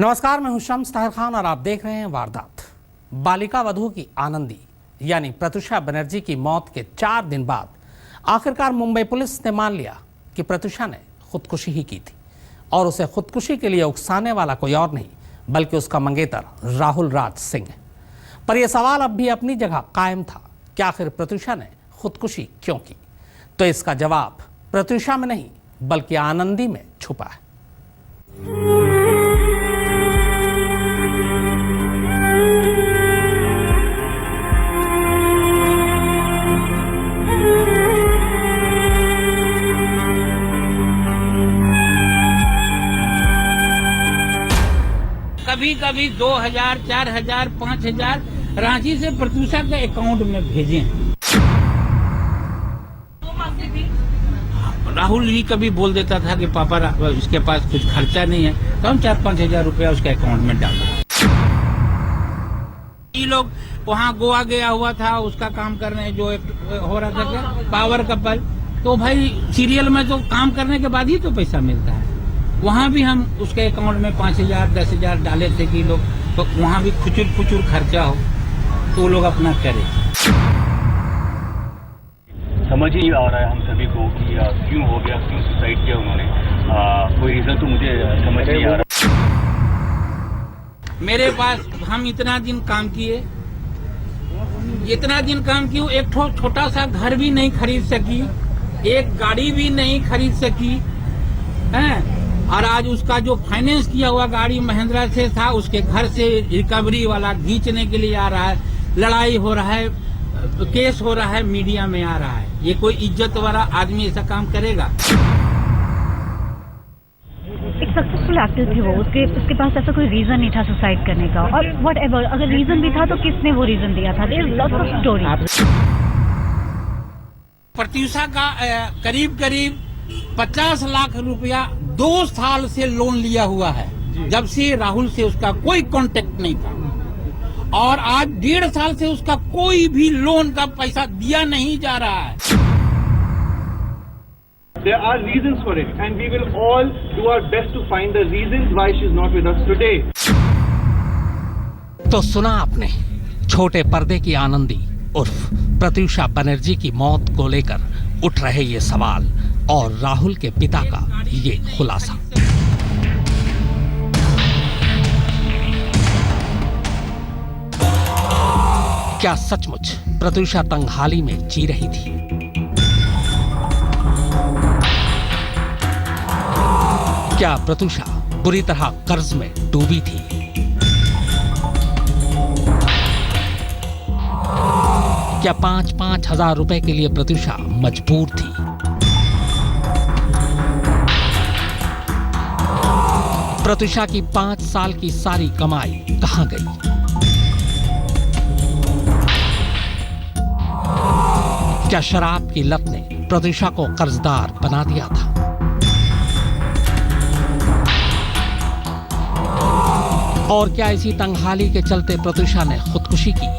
नमस्कार, मैं हूं शम्स ताहिर खान और आप देख रहे हैं वारदात। बालिका वधू की आनंदी यानी प्रत्युषा बनर्जी की मौत के 4 दिन बाद आखिरकार मुंबई पुलिस ने मान लिया कि प्रत्युषा ने खुदकुशी ही की थी और उसे खुदकुशी के लिए उकसाने वाला कोई और नहीं बल्कि उसका मंगेतर राहुल राज सिंह है। पर यह सवाल अब भी अपनी जगह कायम था कि आखिर प्रत्युषा ने खुदकुशी क्यों की। तो इसका जवाब प्रत्युषा में नहीं बल्कि आनंदी में छुपा है। कभी कभी 2000, 4000, 5000 रांची से प्रत्युषा के अकाउंट में भेजे। राहुल ही कभी बोल देता था कि पापा इसके पास कुछ खर्चा नहीं है, तो हम 4-5 हजार रुपया उसके अकाउंट में डाल। ये लोग वहाँ गोवा गया हुआ था, उसका काम करने जो हो रहा था क्या पावर कपल, तो भाई सीरियल में तो काम करने के बाद ही तो पैसा मिलता है। वहाँ भी हम उसके अकाउंट में 5000, 10,000 डाले थे कि लोग तो वहाँ भी खुचुर खर्चा हो तो वो लोग अपना करें। समझ ही आ रहा है हम सभी को कि क्यों हो गया, क्यों सुसाइड किया उन्होंने। कोई रीजन तो मुझे समझ नहीं आ रहा। मेरे पास हम इतना दिन काम किए, एक छोटा सा घर भी नहीं खरीद सकी, एक गाड़ी भी नहीं खरीद सकी है। और आज उसका जो फाइनेंस किया हुआ गाड़ी महिंद्रा से था, उसके घर से रिकवरी वाला खींचने के लिए आ रहा है, लड़ाई हो रहा है, केस हो रहा है, मीडिया में आ रहा है। ये कोई इज्जत वाला आदमी ऐसा काम करेगा? एक सक्सेसफुल एक्टर थी वो, उसके पास ऐसा कोई रीजन नहीं था सुसाइड करने का। और व्हाटएवर अगर रीजन भी था तो किसने वो रीजन दिया था? There lots of story. Pratyusha का करीब 50 लाख रुपया 2 साल से लोन लिया हुआ है, जब से राहुल से उसका कोई कांटेक्ट नहीं था। और आज 1.5 साल से उसका कोई भी लोन का पैसा दिया नहीं जा रहा है। There are reasons for it and we will all do our best to find the reasons why she is not with us today. तो सुना आपने छोटे पर्दे की आनंदी उर्फ प्रत्युषा बनर्जी की मौत को लेकर उठ रहे ये सवाल और राहुल के पिता का ये खुलासा। क्या सचमुच प्रत्युषा तंगहाली में जी रही थी? क्या प्रत्युषा बुरी तरह कर्ज में डूबी थी? क्या 5-5 हजार रुपए के लिए प्रत्युषा मजबूर थी? प्रत्युषा की 5 साल की सारी कमाई कहां गई? क्या शराब की लत ने प्रत्युषा को कर्जदार बना दिया था? और क्या इसी तंगहाली के चलते प्रत्युषा ने खुदकुशी की?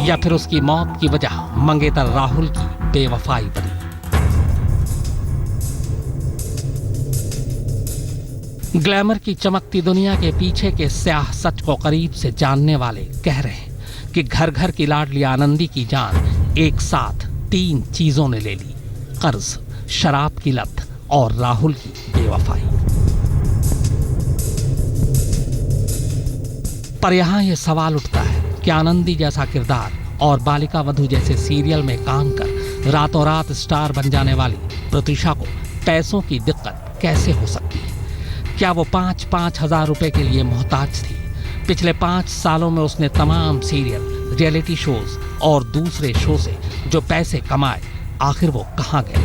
या फिर उसकी मौत की वजह मंगेतर राहुल की बेवफाई बनी? ग्लैमर की चमकती दुनिया के पीछे के स्याह सच को करीब से जानने वाले कह रहे हैं कि घर घर की लाडली आनंदी की जान एक साथ 3 चीजों ने ले ली: कर्ज, शराब की लत और राहुल की बेवफाई। पर यहां यह सवाल उठता है कि आनंदी जैसा किरदार और बालिका वधू जैसे सीरियल में काम कर रातों रात स्टार बन जाने वाली प्रत्युषा को पैसों की दिक्कत कैसे हो सकती है? क्या वो 5-5 हजार रुपए के लिए मोहताज थी? पिछले 5 सालों में उसने तमाम सीरियल, रियलिटी शोज और दूसरे शो से जो पैसे कमाए, आखिर वो कहां गए?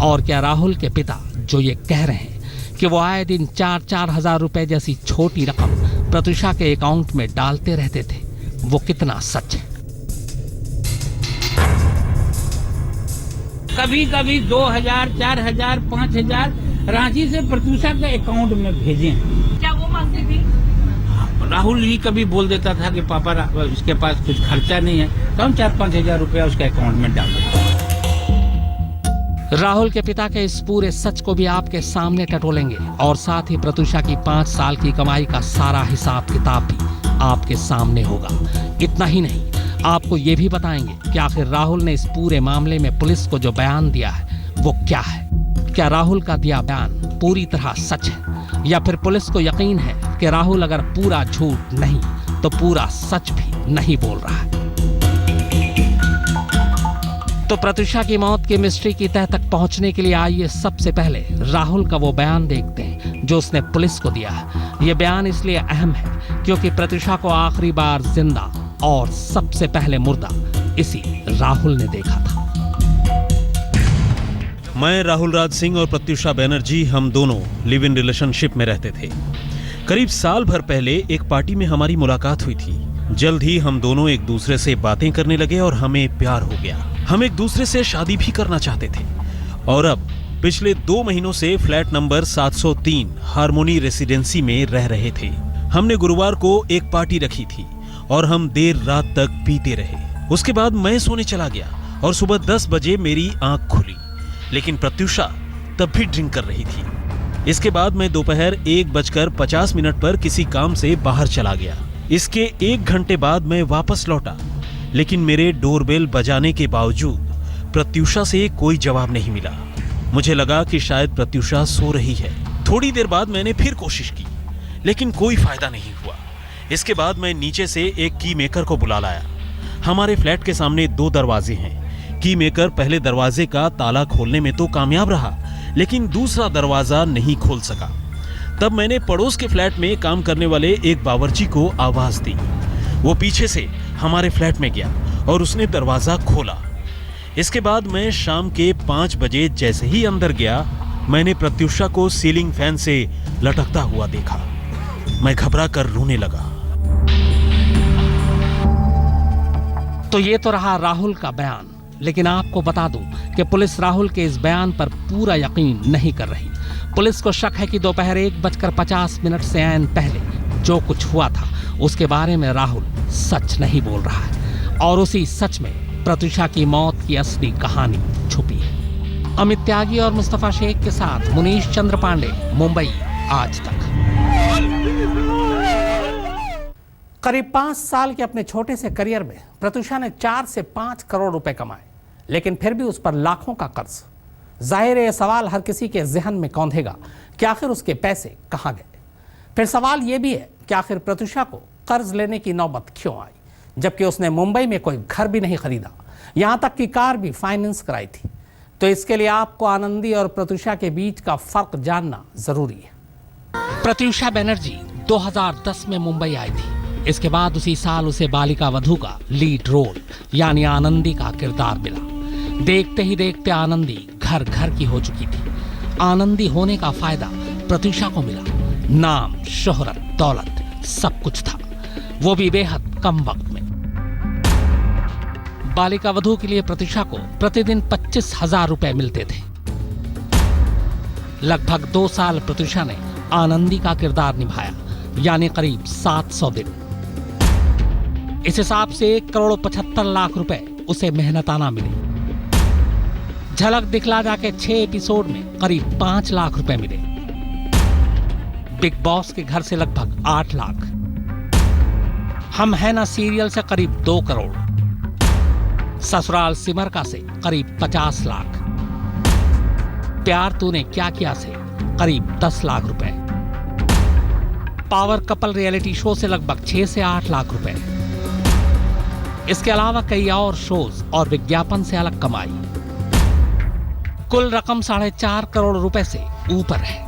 और क्या राहुल के पिता जो ये कह रहे हैं कि वो आए दिन 4-4 हजार रुपए जैसी छोटी रकम प्रत्युषा के अकाउंट में डालते रहते थे, वो कितना सच है? कभी कभी 2000, 4000, 5000 रांची से प्रत्युषा के अकाउंट में भेजे। क्या वो मांगती थी? राहुल ही कभी बोल देता था कि पापा इसके पास कुछ खर्चा नहीं है, तो हम 4-5 हजार रुपया उसके अकाउंट में डाल देते। राहुल के पिता के इस पूरे सच को भी आपके सामने टटोलेंगे और साथ ही प्रत्यूषा की 5 साल की कमाई का सारा हिसाब किताब भी आपके सामने होगा। इतना ही नहीं, आपको ये भी बताएंगे कि आखिर राहुल ने इस पूरे मामले में पुलिस को जो बयान दिया है वो क्या है। क्या राहुल का दिया बयान पूरी तरह सच है या फिर पुलिस को यकीन है कि राहुल अगर पूरा झूठ नहीं तो पूरा सच भी नहीं बोल रहा है। तो प्रत्यूषा की मौत की मिस्ट्री की तह तक पहुंचने के लिए आइए सबसे पहले राहुल का वो बयान देखते हैं जो उसने पुलिस को दिया है। ये बयान इसलिए अहम है क्योंकि प्रत्यूषा को आखिरी बार जिंदा और सबसे पहले मुर्दा इसी राहुल ने देखा था। मैं राहुल राज सिंह और प्रत्यूषा बनर्जी हम दोनों लिव इन रिलेशनशिप में रहते थे। करीब साल भर पहले एक पार्टी में हमारी मुलाकात हुई थी। जल्द ही हम दोनों एक दूसरे से बातें करने लगे और हमें प्यार हो गया। हम एक दूसरे से शादी भी करना चाहते थे और अब पिछले 2 महीनों से फ्लैट नंबर 703 हार्मोनी रेसिडेंसी में रह रहे थे। हमने गुरुवार को एक पार्टी रखी थी और हम देर रात तक पीते रहे। उसके बाद मैं सोने चला गया और सुबह 10 बजे मेरी आंख खुली, लेकिन प्रत्यूषा तब भी ड्रिंक कर रही थी। इसके बाद मैं दोपहर 1:50 पर किसी काम से बाहर चला गया। इसके 1 घंटे बाद मैं वापस लौटा, लेकिन मेरे डोरबेल बजाने के बावजूद प्रत्यूषा से कोई जवाब नहीं मिला। मुझे लगा कि शायद प्रत्यूषा सो रही है। थोड़ी देर बाद मैंने फिर कोशिश की, लेकिन कोई फायदा नहीं हुआ। इसके बाद मैं नीचे से एक की मेकर को बुला लाया। हमारे फ्लैट के सामने 2 दरवाजे हैं। की मेकर पहले दरवाजे का ताला खोलने में तो कामयाब रहा, लेकिन दूसरा दरवाजा नहीं खोल सका। तब मैंने पड़ोस के फ्लैट में काम करने वाले एक बावर्ची को आवाज दी। वो पीछे से हमारे फ्लैट में गया और उसने दरवाजा खोला। इसके बाद मैं शाम के 5 बजे जैसे ही अंदर गया, मैंने प्रत्यूषा को सीलिंग फैन से लटकता हुआ देखा। मैं घबरा कर रोने लगा। तो ये तो रहा राहुल का बयान, लेकिन आपको बता दूं कि पुलिस राहुल के इस बयान पर पूरा यकीन नहीं कर रही। पुलिस को शक है कि दोपहर 1:50 से ऐन पहले जो कुछ हुआ था उसके बारे में राहुल सच नहीं बोल रहा है और उसी सच में प्रत्यूषा की मौत की असली कहानी छुपी है। अमित त्यागी और मुस्तफा शेख के साथ मुनीश चंद्र पांडे, मुंबई आज तक। करीब 5 साल के अपने छोटे से करियर में प्रत्यूषा ने 4 से 5 करोड़ रुपए कमाए, लेकिन फिर भी उस पर लाखों का कर्ज। जाहिर है यह सवाल हर किसी के जहन में कौंधेगा कि आखिर उसके पैसे कहां गए। फिर सवाल यह भी है कि आखिर प्रत्यूषा को कर्ज लेने की नौबत क्यों आई, जबकि उसने मुंबई में कोई घर भी नहीं खरीदा, यहां तक कि कार भी फाइनेंस कराई थी। तो इसके लिए आपको आनंदी और प्रत्यूषा के बीच का फर्क जानना जरूरी है। प्रत्यूषा बनर्जी 2010 में मुंबई आई थी। इसके बाद उसी साल उसे बालिका वधू का लीड रोल यानी आनंदी का किरदार मिला। देखते ही देखते आनंदी घर घर की हो चुकी थी। आनंदी होने का फायदा प्रत्यूषा को मिला। नाम, शोहरत, दौलत सब कुछ था, वो भी बेहद कम वक्त में। बालिका वधू के लिए प्रत्यूषा को प्रतिदिन 25,000 रुपए मिलते थे। लगभग 2 साल प्रत्यूषा ने आनंदी का किरदार निभाया, यानी करीब 700 दिन। इस हिसाब से 1,75,00,000 रुपए उसे मेहनताना मिले। झलक दिखला जाके 6 एपिसोड में करीब 5 लाख रुपए मिले। बिग बॉस के घर से लगभग 8 लाख। हम है ना सीरियल से करीब 2 करोड़। ससुराल सिमर का से करीब 50 लाख। प्यार तूने क्या किया से करीब 10 लाख रुपए। पावर कपल रियलिटी शो से लगभग 6 से 8 लाख रुपए। इसके अलावा कई और शोज और विज्ञापन से अलग कमाई। कुल रकम 4.5 करोड़ रुपए से ऊपर है।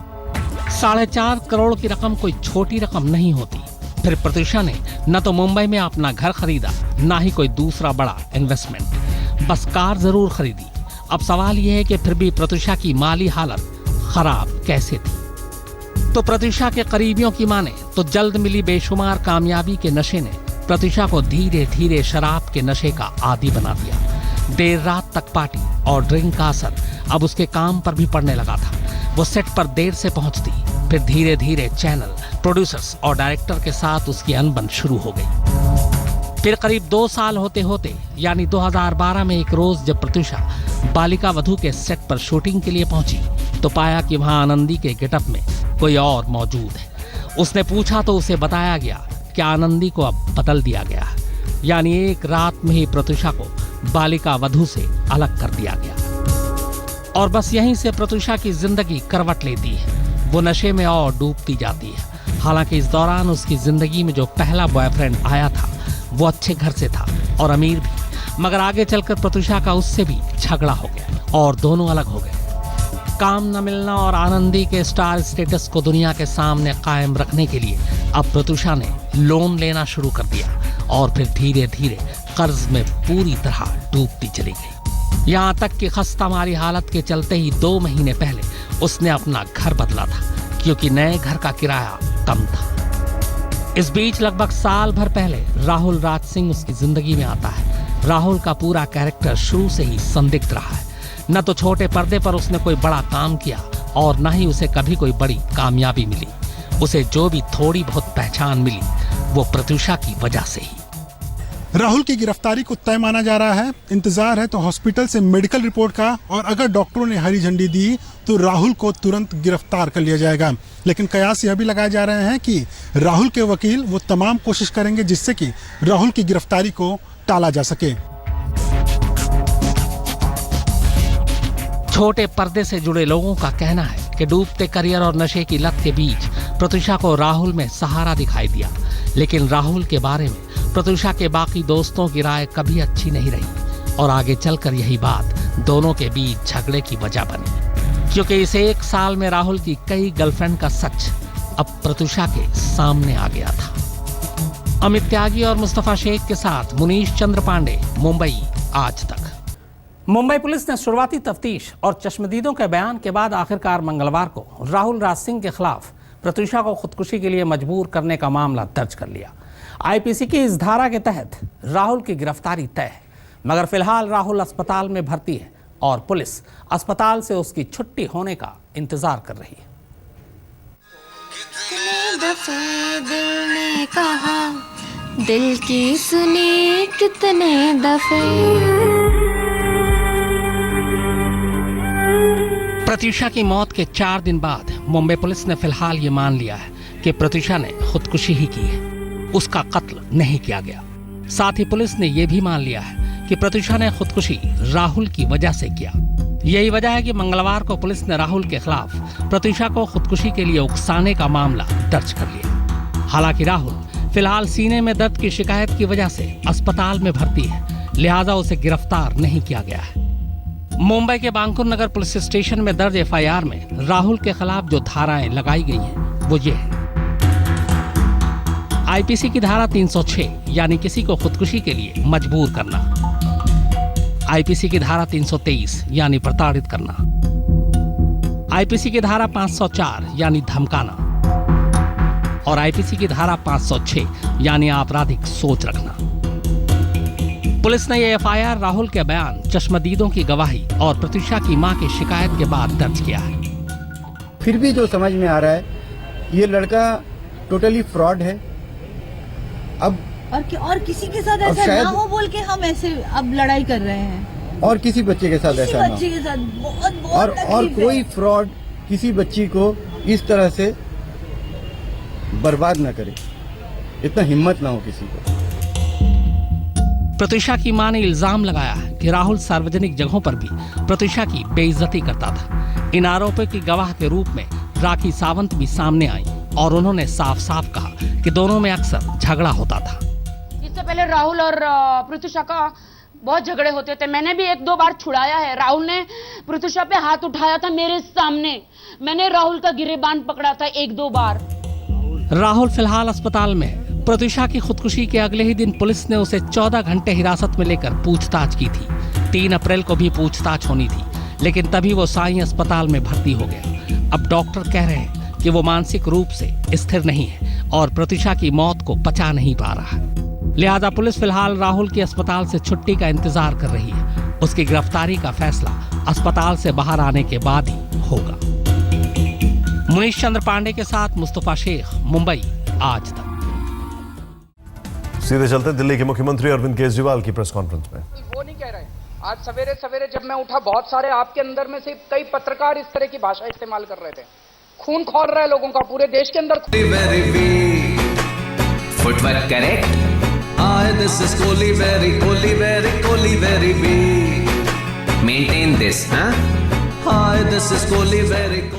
4.5 करोड़ की रकम कोई छोटी रकम नहीं होती। फिर प्रत्यूषा ने न तो मुंबई में अपना घर खरीदा, ना ही कोई दूसरा बड़ा इन्वेस्टमेंट, बस कार जरूर खरीदी। अब सवाल यह है कि फिर भी प्रत्यूषा की माली हालत खराब कैसे थी। तो प्रत्यूषा के करीबियों की माने तो जल्द मिली बेशुमार कामयाबी के नशे ने प्रत्यूषा को धीरे धीरे शराब के नशे का आदी बना दिया। देर रात तक पार्टी और ड्रिंक का असर अब उसके काम पर भी पड़ने लगा था। वो सेट पर देर से पहुंचती, फिर धीरे धीरे चैनल, प्रोड्यूसर्स और डायरेक्टर के साथ उसकी अनबन शुरू हो गई। फिर करीब 2 साल होते होते यानी 2012 में एक रोज जब प्रत्यूषा बालिका वधू के सेट पर शूटिंग के लिए पहुंची तो पाया कि वहां आनंदी के गेटअप में कोई और मौजूद है। उसने पूछा तो उसे बताया गया कि आनंदी को अब बदल दिया गया, यानी एक रात में ही प्रत्यूषा को बालिका वधू से अलग कर दिया गया। और बस यहीं से प्रत्यूषा की जिंदगी करवट लेती है। वो नशे में और डूबती जाती है। हालांकि इस दौरान उसकी जिंदगी में जो पहला बॉयफ्रेंड आया था वो अच्छे घर से था और अमीर भी, मगर आगे चलकर प्रत्यूषा का उससे भी झगड़ा हो गया और दोनों अलग हो गए। काम न मिलना और आनंदी के स्टार स्टेटस को दुनिया के सामने कायम रखने के लिए अब प्रत्यूषा ने लोन लेना शुरू कर दिया और फिर धीरे धीरे कर्ज में पूरी तरह डूबती चली गई। यहाँ तक कि खस्तामारी हालत के चलते ही 2 महीने पहले उसने अपना घर बदला था, क्योंकि नए घर का किराया कम था। इस बीच लगभग साल भर पहले राहुल राज सिंह उसकी जिंदगी में आता है। राहुल का पूरा कैरेक्टर शुरू से ही संदिग्ध रहा है। न तो छोटे पर्दे पर उसने कोई बड़ा काम किया और न ही उसे कभी कोई बड़ी कामयाबी मिली। उसे जो भी थोड़ी बहुत पहचान मिली वो प्रत्यूषा की वजह से ही। राहुल की गिरफ्तारी को तय माना जा रहा है। इंतजार है तो हॉस्पिटल से मेडिकल रिपोर्ट का, और अगर डॉक्टरों ने हरी झंडी दी तो राहुल को तुरंत गिरफ्तार कर लिया जाएगा। लेकिन कयास यह भी लगाए जा रहे हैं कि राहुल के वकील वो तमाम कोशिश करेंगे जिससे कि राहुल की गिरफ्तारी को टाला जा सके। छोटे पर्दे से जुड़े लोगों का कहना है कि डूबते करियर और नशे की लत के बीच प्रत्यूषा को राहुल में सहारा दिखाई दिया। लेकिन राहुल के बारे में प्रत्यूषा के बाकी दोस्तों की राय कभी अच्छी नहीं रही और आगे चलकर यही बात दोनों के बीच झगड़े की वजह बनी, क्योंकि इस 1 साल में राहुल की कई गर्लफ्रेंड का सच अब प्रत्यूषा के सामने आ गया था। अमित त्यागी और मुस्तफा शेख के साथ मुनीश चंद्र पांडे, मुंबई आज तक। मुंबई पुलिस ने शुरुआती तफ्तीश और चश्मदीदों के बयान के बाद आखिरकार मंगलवार को राहुल राज सिंह के खिलाफ प्रत्यूषा को खुदकुशी के लिए मजबूर करने का मामला दर्ज कर लिया। आईपीसी की इस धारा के तहत राहुल की गिरफ्तारी तय है, मगर फिलहाल राहुल अस्पताल में भर्ती है और पुलिस अस्पताल से उसकी छुट्टी होने का इंतजार कर रही है। कितने दफे दिल ने कहा, दिल की सुनी कितने दफे। प्रत्यूषा की मौत के 4 दिन बाद मुंबई पुलिस ने फिलहाल ये मान लिया है कि प्रत्यूषा ने खुदकुशी ही की है, उसका कत्ल नहीं किया गया। साथ ही पुलिस ने यह भी मान लिया है कि प्रत्यूषा ने खुदकुशी राहुल की वजह से किया। यही वजह है कि मंगलवार को पुलिस ने राहुल के खिलाफ प्रत्यूषा को खुदकुशी के लिए उकसाने का मामला दर्ज कर लिया। हालांकि राहुल फिलहाल सीने में दर्द की शिकायत की वजह से अस्पताल में भर्ती है, लिहाजा उसे गिरफ्तार नहीं किया गया है। मुंबई के बांकुर नगर पुलिस स्टेशन में दर्ज एफआईआर में राहुल के खिलाफ जो धाराएं लगाई गई हैं वो ये है। आईपीसी की धारा 306 यानी किसी को खुदकुशी के लिए मजबूर करना, आईपीसी की धारा 323 यानी प्रताड़ित करना, आईपीसी की धारा 504 यानी धमकाना और आईपीसी की धारा 506 यानी आपराधिक सोच रखना। पुलिस ने यह एफआईआर राहुल के बयान, चश्मदीदों की गवाही और प्रत्यूषा की मां की शिकायत के बाद दर्ज किया है। फिर भी जो समझ में आ रहा है, ये लड़का टोटली फ्रॉड है। अब और किसी के साथ ऐसा ना हो बोल के हम ऐसे अब लड़ाई कर रहे हैं, और किसी बच्चे के साथ ऐसा ना हो, के साथ बहुत और कोई फ्रॉड किसी बच्ची को इस तरह से बर्बाद ना करे, इतना हिम्मत ना हो किसी को। प्रत्यूषा की मां ने इल्जाम लगाया कि राहुल सार्वजनिक जगहों पर भी प्रत्यूषा की बेइज्जती करता था। इन आरोपों की गवाह के रूप में राखी सावंत भी सामने आई और उन्होंने साफ साफ कहा कि दोनों में अक्सर झगड़ा होता था। इससे पहले राहुल और प्रत्यूषा का बहुत झगड़े होते थे। मैंने भी 1-2 बार छुड़ाया है। राहुल ने प्रत्यूषा पे हाथ उठाया था मेरे सामने, मैंने राहुल का गिरेबान पकड़ा था 1-2 बार। राहुल फिलहाल अस्पताल में। प्रत्यूषा की खुदकुशी के अगले ही दिन पुलिस ने उसे 14 घंटे हिरासत में लेकर पूछताछ की थी। 3 अप्रैल को भी पूछताछ होनी थी, लेकिन तभी वो साईं अस्पताल में भर्ती हो गया। अब डॉक्टर कह रहे हैं कि वो मानसिक रूप से स्थिर नहीं है और प्रत्यूषा की मौत को पचा नहीं पा रहा है। लिहाजा पुलिस फिलहाल राहुल की अस्पताल से छुट्टी का इंतजार कर रही है। उसकी गिरफ्तारी का फैसला अस्पताल से बाहर आने के बाद ही होगा। मुनीश चंद्र पांडे के साथ मुस्तफा शेख, मुंबई आज तक। सीधे चलते दिल्ली के मुख्यमंत्री अरविंद केजरीवाल की प्रेस कॉन्फ्रेंस में। वो नहीं कह रहे। आज सवेरे सवेरे जब मैं उठा, बहुत सारे आपके अंदर में से कई पत्रकार इस तरह की भाषा इस्तेमाल कर रहे थे। खून खौल रहा है लोगों का पूरे देश के अंदर। Footwork correct. This is Kohli very be. Maintain this, हाँ? This is Kohli very